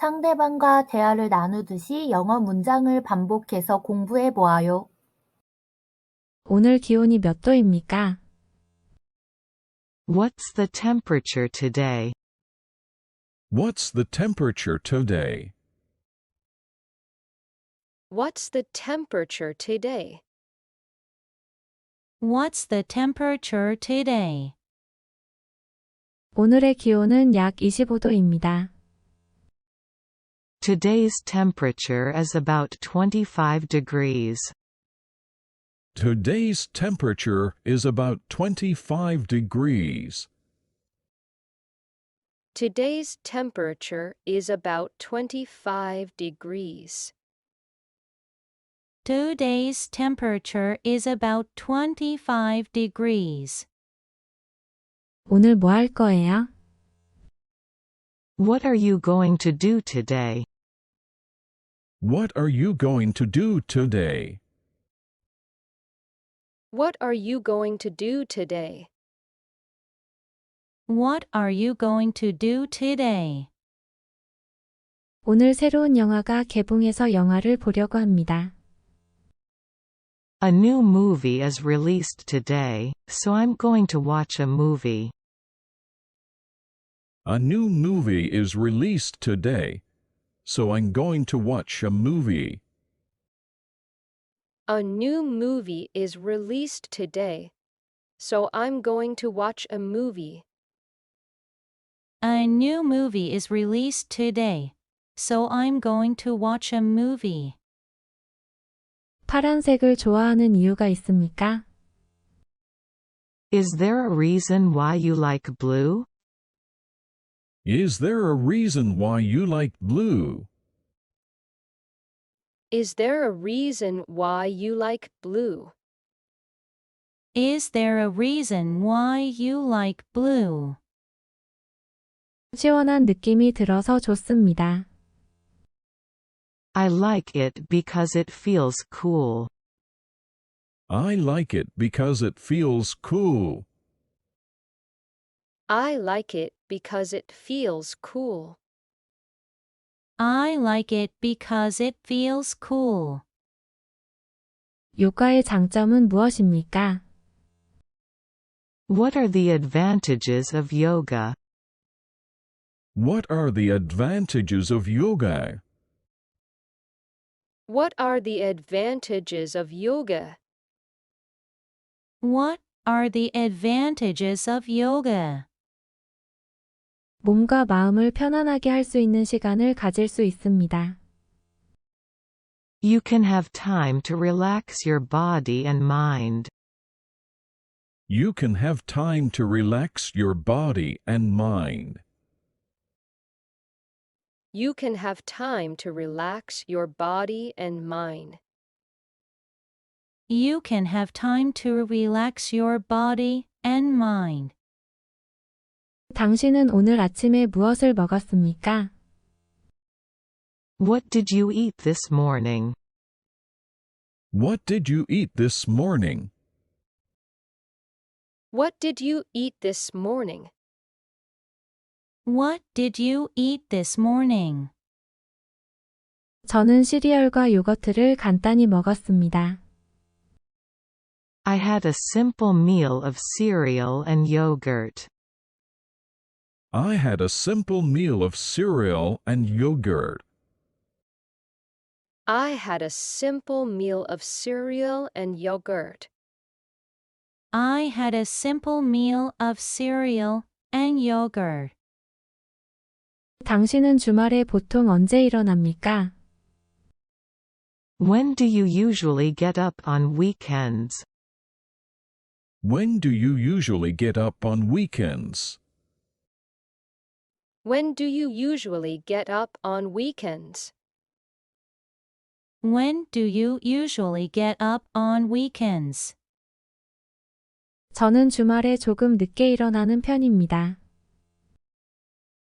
상대방과 대화를 나누듯이 영어 문장을 반복해서 공부해 보아요. 오늘 기온이 몇 도입니까? What's the temperature today? What's the temperature today? What's the temperature today? What's the temperature today? 오늘의 기온은 약 25도입니다. Today's temperature is about 25 degrees. Today's temperature is about 25 degrees. Today's temperature is about 25 degrees. Today's temperature is about 25 degrees. 오늘 뭐 할 거예요? What are you going to do today? What are you going to do today? What are you going to do today? What are you going to do today? 오늘 새로운 영화가 개봉해서 영화를 보려고 합니다. A new movie is released today, so I'm going to watch a movie. A new movie is released today, so I'm going to watch a movie. A new movie is released today, so I'm going to watch a movie. A new movie is released today, so I'm going to watch a movie. 파란색을 좋아하는 이유가 있습니까? Is there a reason why you like blue? Is there a reason why you like blue? Is there a reason why you like blue? Is there a reason why you like blue? 시원한 느낌이 들어서 좋습니다. I like it because it feels cool. I like it because it feels cool. I like it because it feels cool. I like it because it feels cool. 요가의 장점은 무엇입니까? What are the advantages of yoga? What are the advantages of yoga? What are the advantages of yoga? What are the advantages of yoga? 몸과 마음을 편안하게 할 수 있는 시간을 가질 수 있습니다. You can have time to relax your body and mind. You can have time to relax your body and mind. You can have time to relax your body and mind. You can have time to relax your body and mind. 당신은 오늘 아침에 무엇을 먹었습니까? What did you eat this morning? What did you eat this morning? What did you eat this morning? What did you eat this morning? 저는 시리얼과 요거트를 간단히 먹었습니다. I had a simple meal of cereal and yogurt. I had a simple meal of cereal and yogurt. I had a simple meal of cereal and yogurt. I had a simple meal of cereal and yogurt. 당신은 주말에 보통 언제 일어납니까? When do you usually get up on weekends? When do you usually get up on weekends? When do you usually get up on weekends? When do you usually get up on weekends? 저는 주말에 조금 늦게 일어나는 편입니다.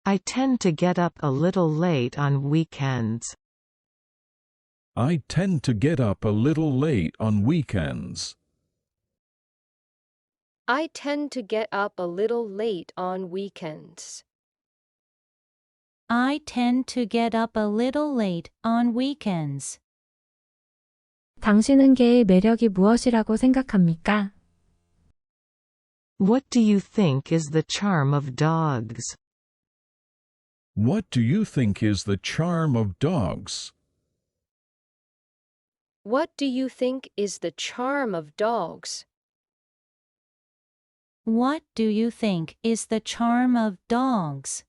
I tend to get up a little late on weekends. I tend to get up a little late on weekends. I tend to get up a little late on weekends. I tend to get up a little late on weekends. 당신은 개의 매력이 무엇이라고 생각합니까? What do you think is the charm of dogs? What do you think is the charm of dogs? What do you think is the charm of dogs? What do you think is the charm of dogs?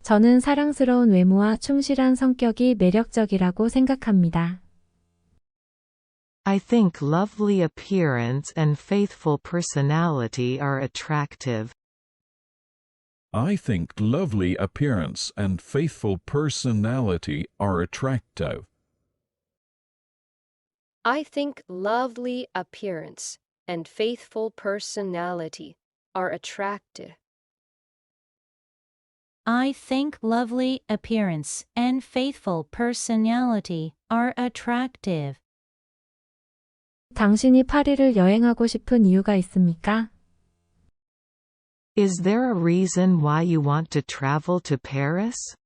저는 사랑스러운 외모와 충실한 성격이 매력적이라고 생각합니다. I think lovely appearance and faithful personality are attractive. I think lovely appearance and faithful personality are attractive. I think lovely appearance and faithful personality are attractive. I think lovely appearance and faithful personality are attractive. 당신이 파리를 여행하고 싶은 이유가 있습니까? Is there a reason why you want to travel to Paris?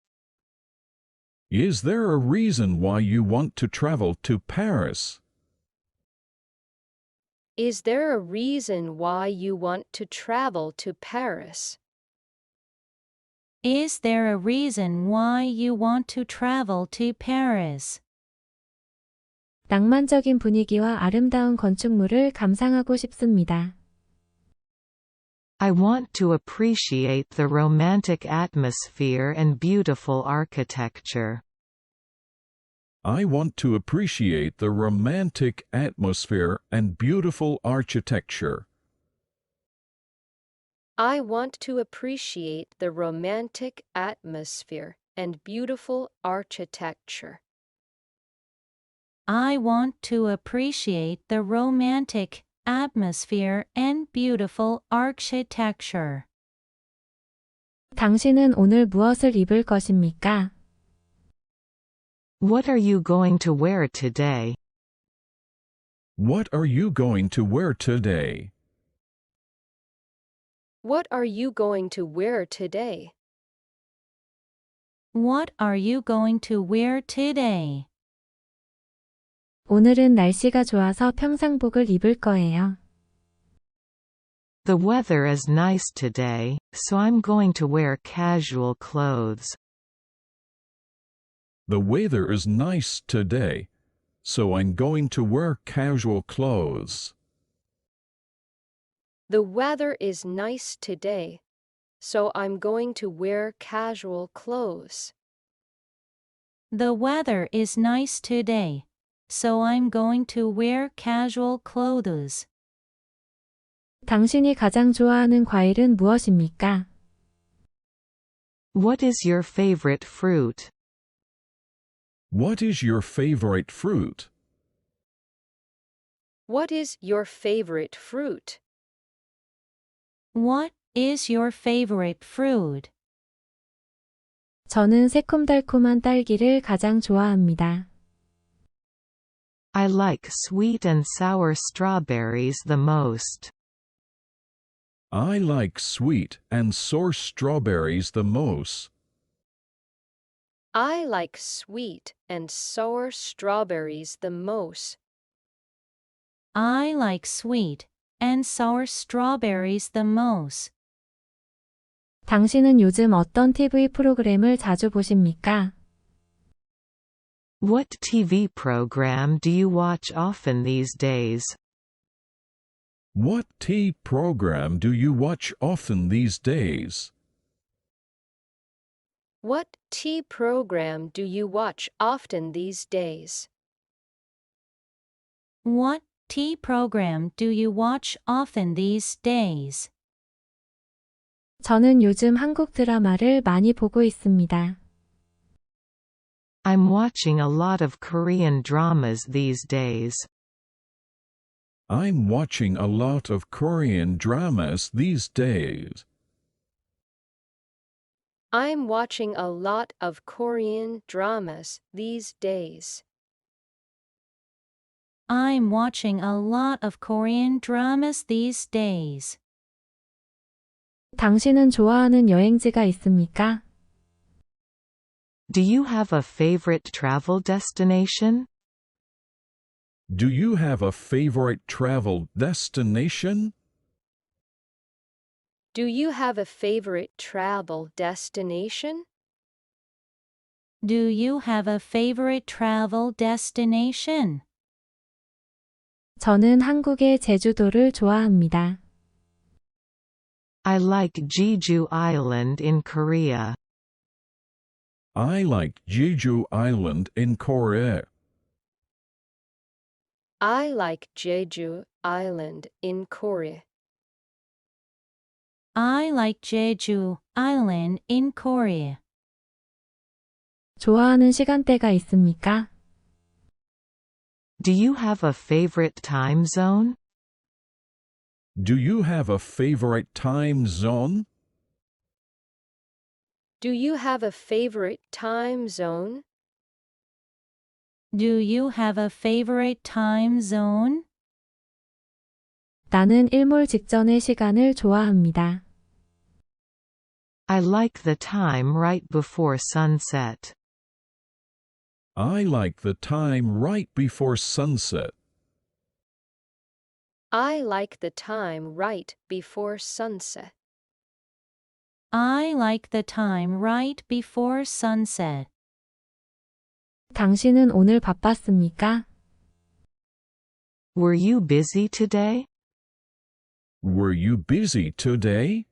Is there a reason why you want to travel to Paris? Is there a reason why you want to travel to Paris? Is there a reason why you want to travel to Paris? 낭만적인 분위기와 아름다운 건축물을 감상하고 싶습니다. I want to appreciate the romantic atmosphere and beautiful architecture. I want to appreciate the romantic atmosphere and beautiful architecture. I want to appreciate the romantic atmosphere and beautiful architecture. I want to appreciate the romantic atmosphere and beautiful architecture. 당신은 오늘 무엇을 입을 것입니까? What are you going to wear today? What are you going to wear today? What are you going to wear today? What are you going to wear today? 오늘은 날씨가 좋아서 평상복을 입을 거예요. The weather is nice today, so I'm going to wear casual clothes. The weather is nice today, so I'm going to wear casual clothes. The weather is nice today, so I'm going to wear casual clothes. The weather is nice today, so I'm going to wear casual clothes. 당신이 가장 좋아하는 과일은 무엇입니까? What is your favorite fruit? What is your favorite fruit? What is your favorite fruit? What is your favorite fruit? 저는 새콤달콤한 딸기를 가장 좋아합니다. I like sweet and sour strawberries the most. I like sweet and sour strawberries the most. I like sweet and sour strawberries the most. I like sweet and sour strawberries the most. 당신은 요즘 어떤 TV 프로그램을 자주 보십니까? What TV program do you watch often these days? What TV program do you watch often these days? What TV program do you watch often these days? What TV program do you watch often these days? 저는 요즘 한국 드라마를 많이 보고 있습니다. I'm watching a lot of Korean dramas these days. I'm watching a lot of Korean dramas these days. I'm watching a lot of Korean dramas these days. I'm watching a lot of Korean dramas these days. 당신은 좋아하는 여행지가 있습니까? Do you have a favorite travel destination? Do you have a favorite travel destination? Do you have a favorite travel destination? Do you have a favorite travel destination? 저는 한국의 제주도를 좋아합니다. I like Jeju Island in Korea. I like Jeju Island in Korea. I like Jeju Island in Korea. I like Jeju Island in Korea. 좋아하는 시간대가 있습니까? Do you have a favorite time zone? Do you have a favorite time zone? Do you have a favorite time zone? Do you have a favorite time zone? 나는 일몰 직전의 시간을 좋아합니다. I like the time right before sunset. I like the time right before sunset. I like the time right before sunset. I like the time right before sunset. 당신은 오늘 바빴습니까? Were you busy today? Were you busy today?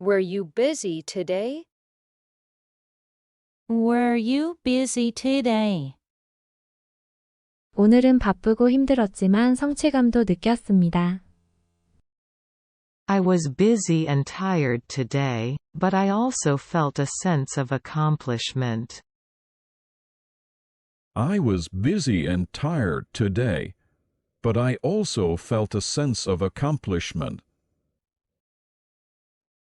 Were you busy today? Were you busy today? 오늘은 바쁘고 힘들었지만 성취감도 느꼈습니다. I was busy and tired today, but I also felt a sense of accomplishment. I was busy and tired today, but I also felt a sense of accomplishment.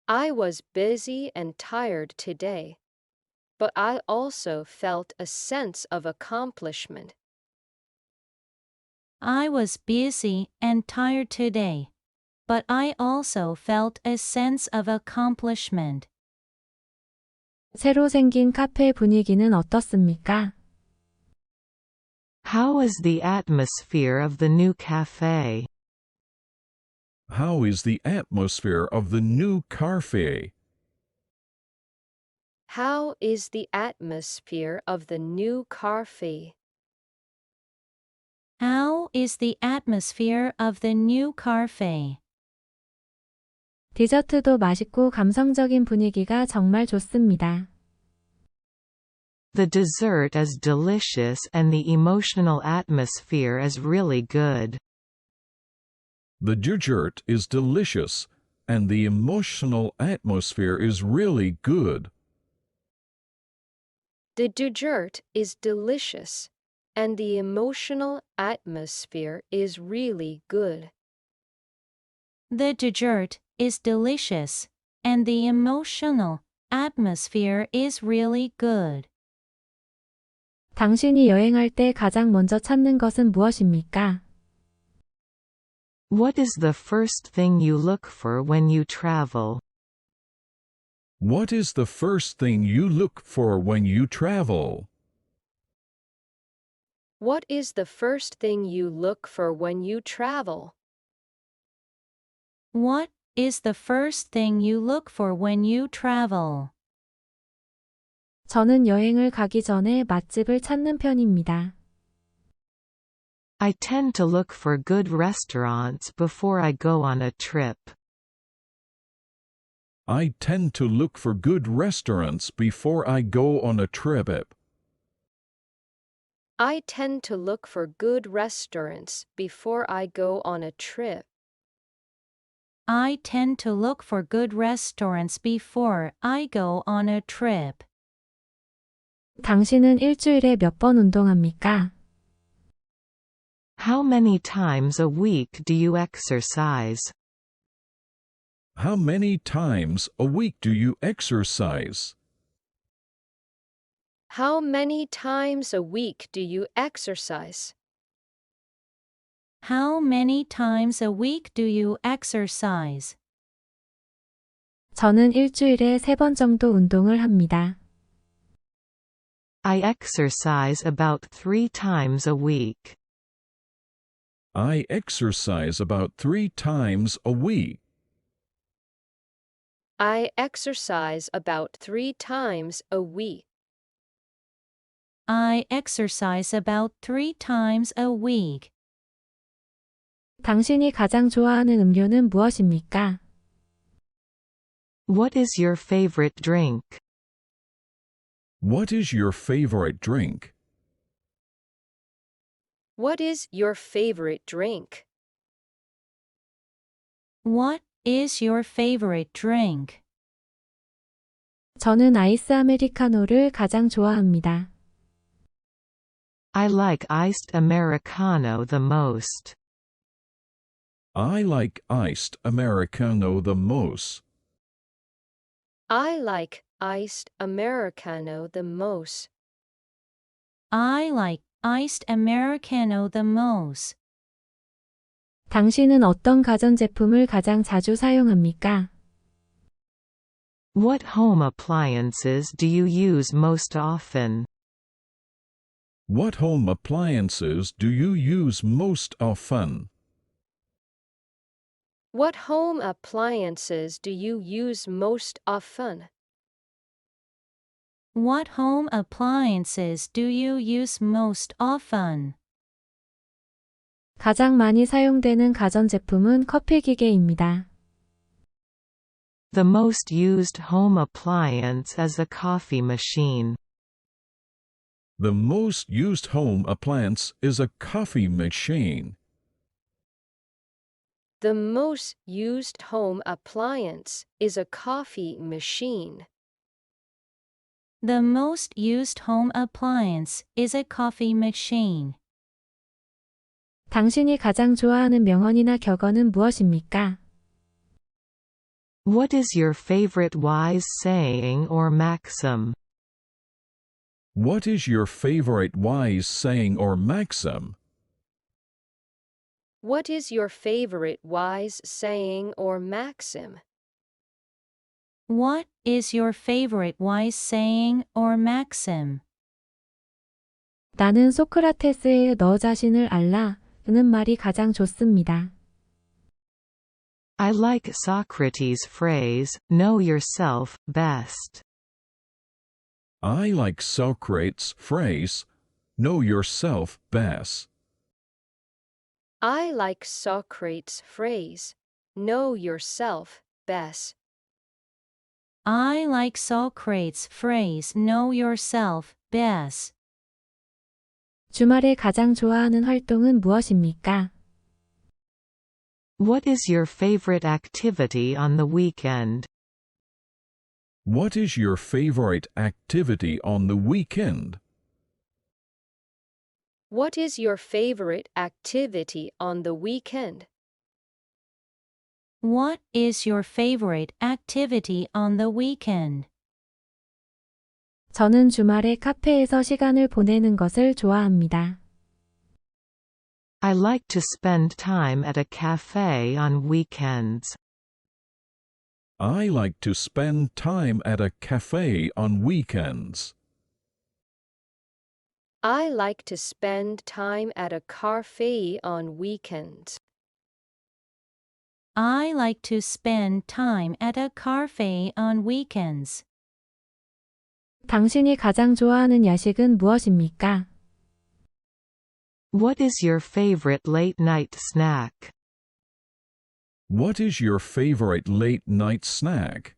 I was busy and tired today, but I also felt a sense of accomplishment. I was busy and tired today, but I also felt a sense of accomplishment. 새로 생긴 카페 분위기는 어떻습니까? How is the atmosphere of the new cafe? How is the atmosphere of the new cafe? How is the atmosphere of the new cafe? How is the atmosphere of the new cafe? 디저트도 맛있고 감성적인 분위기가 정말 좋습니다. The dessert is delicious and the emotional atmosphere is really good. The dessert is delicious, and the emotional atmosphere is really good. The dessert is delicious, and the emotional atmosphere is really good. The dessert is delicious, and the emotional atmosphere is really good. 당신이 여행할 때 가장 먼저 찾는 것은 무엇입니까? What is the first thing you look for when you travel? What is the first thing you look for when you travel? What is the first thing you look for when you travel? What is the first thing you look for when you travel? 저는 여행을 가기 전에 맛집을 찾는 편입니다. I tend to look for good restaurants before I go on a trip. I tend to look for good restaurants before I go on a trip. I tend to look for good restaurants before I go on a trip. I tend to look for good restaurants before I go on a trip. 당신은 일주일에 몇 번 운동합니까? How many times a week do you exercise? How many times a week do you exercise? How many times a week do you exercise? How many times a week do you exercise? 저는 일주일에 3번 정도 운동을 합니다. I exercise about 3 times a week. I exercise about 3 times a week. I exercise about 3 times a week. I exercise about 3 times a week. 당신이 가장 좋아하는 음료는 무엇입니까? What is your favorite drink? What is your favorite drink? What is your favorite drink? What is your favorite drink? 저는 아이스 아메리카노를 가장 좋아합니다. I like iced Americano the most. I like iced Americano the most. I like iced Americano the most. I like iced Americano the most. 당신은 어떤 가전제품을 가장 자주 사용합니까? What home appliances do you use most often? What home appliances do you use most often? What home appliances do you use most often? What home appliances do you use most often? 가장 많이 사용되는 가전제품은 커피기계입니다. The most used home appliance is a coffee machine. The most used home appliance is a coffee machine. The most used home appliance is a coffee machine. The most used home appliance is a coffee machine. 당신이 가장 좋아하는 명언이나 격언은 무엇입니까? What is your favorite wise saying or maxim? What is your favorite wise saying or maxim? What is your favorite wise saying or maxim? What is your favorite wise saying or maxim? 나는 소크라테스의 너 자신을 알라는 말이 가장 좋습니다. I like Socrates' phrase, know yourself best. I like Socrates' phrase, know yourself best. I like Socrates' phrase, know yourself best. I like Socrates' phrase, know yourself best. 주말에 가장 좋아하는 활동은 무엇입니까? What is your favorite activity on the weekend? What is your favorite activity on the weekend? What is your favorite activity on the weekend? What is your favorite activity on the weekend? 저는 주말에 카페에서 시간을 보내는 것을 좋아합니다. I like to spend time at a cafe on weekends. I like to spend time at a cafe on weekends. I like to spend time at a cafe on weekends. I like to spend time at a cafe on weekends. 당신이 가장 좋아하는 야식은 무엇입니까? What is your favorite late-night snack? What is your favorite late-night snack?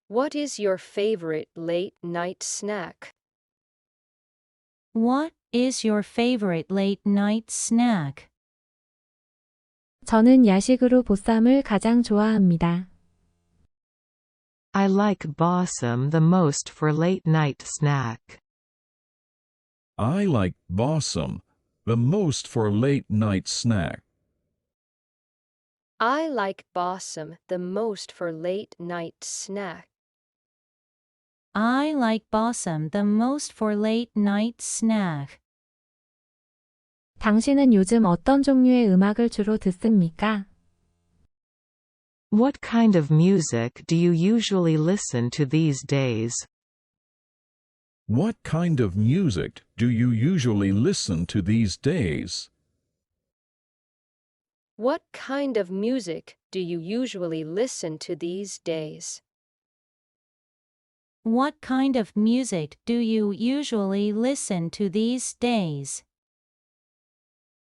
What is your favorite late-night snack? What is your favorite late-night snack? 저는 야식으로 보쌈을 가장 좋아합니다. I like Bossum the most for late-night snack. I like Bossum the most for late-night snack. I like Bossum the most for late-night snack. I like Bossum the most for late-night snack. 당신은 요즘 어떤 종류의 음악을 주로 듣습니까? What kind of music do you usually listen to these days? What kind of music do you usually listen to these days? What kind of music do you usually listen to these days? What kind of music do you usually listen to these days?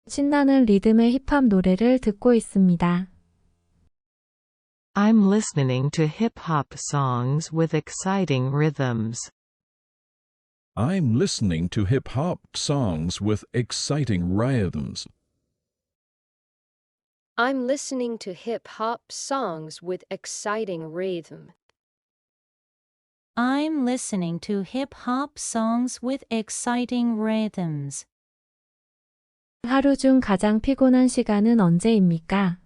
신나는 리듬의 힙합 노래를 듣고 있습니다. I'm listening to hip-hop songs with exciting rhythms. I'm listening to hip-hop songs with exciting rhythms. I'm listening to hip-hop songs with exciting rhythm. I'm listening to hip-hop songs with exciting rhythms. 하루 중 가장 피곤한 시간은 언제입니까?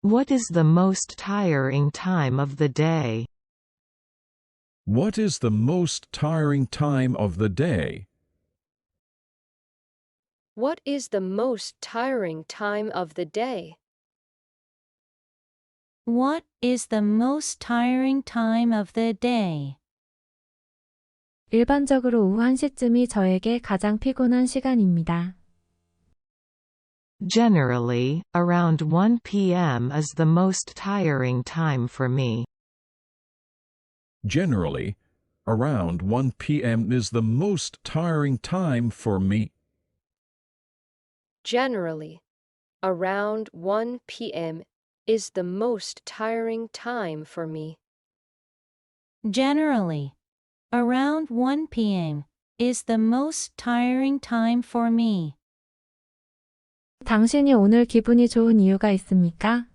What is the most tiring time of the day? What is the most tiring time of the day? What is the most tiring time of the day? What is the most tiring time of the day? 일반적으로 오후 1시쯤이 저에게 가장 피곤한 시간입니다. Generally, around 1 p.m. is the most tiring time for me. Generally, around 1 p.m. is the most tiring time for me. Generally, around 1 p.m. is the most tiring time for me. Generally, around 1 p.m. is the most tiring time for me. 당신이 오늘 기분이 좋은 이유가 있습니까?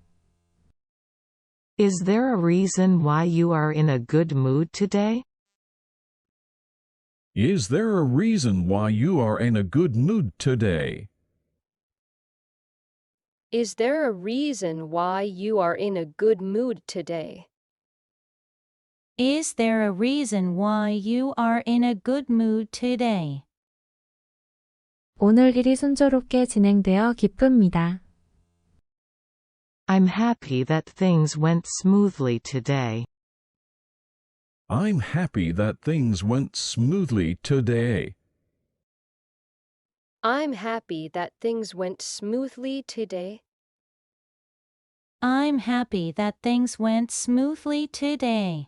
Is there a reason why you are in a good mood today? Is there a reason why you are in a good mood today? Is there a reason why you are in a good mood today? Is there a reason why you are in a good mood today? 오늘 일이 순조롭게 진행되어 기쁩니다. I'm happy that things went smoothly today. I'm happy that things went smoothly today. I'm happy that things went smoothly today. I'm happy that things went smoothly today.